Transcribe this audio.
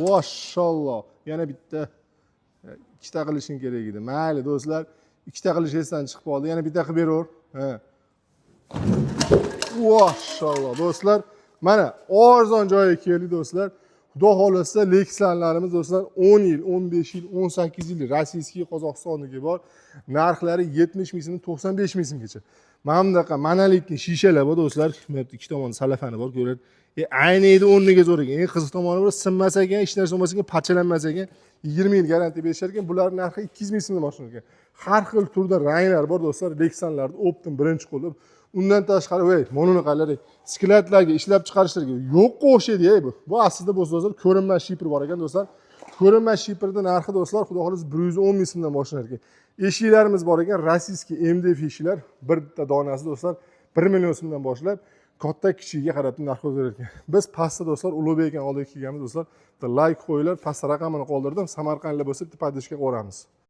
Maşallah. Yana bitta ikkita qilishing kerak edi. Mayli do'stlar, ikkita qilish esdan chiqib qoldi. Yana bitta qilib beraver. Ha. Maşallah do'stlar. Mana arzon joyga keldik do'stlar. Xudo xolasa Lexuslarimiz do'stlar 10 yil, 15 yil, 18 yil rossiyskiy Qozog'istonniki bor. Narxlari 70 ming so'm, 95 ming so'mgacha. Mana bunaqa monolitli shishalar bor do'stlar. Mana ikki tomoni salafani bor, ko'radi. Ayniydi o'rniga zo'r ekan. Eng qiziq tomoni bor, sinmas ekan, hech narsa bo'lmas ekan, parchalanmas ekan. 20 yil garantiya berishar ekan. Bularning narxi 200 ming so'mdan boshlangan ekan. Har xil turda ranglar bor do'stlar. Lexuslarning Optim birinchi qo'l. Undan tashqari, mana qarang, sklatlarga ishlab chiqarishlarga yo'qqa o'xshaydi bu. Bu aslida do'stlar ko'rinmas shipr bor ekan do'stlar. Ko'rinmas shiprning narxi do'stlar, xudo xolasa 110 ming so'mdan boshlanar ekan. Eshiklarimiz bor ekan, rossiyskiy MDF eshiklar, bitta donasi do'stlar 1 million so'mdan boshlab katta kichigiga qarab narx o'zgarar ekan. Biz pastda do'stlar Ulug'bek aka oldiga kelganmiz do'stlar. Like qo'yinglar, pastda raqamini qoldirdim. Samarqandlik bo'lsa bitta podishka qo'ramiz.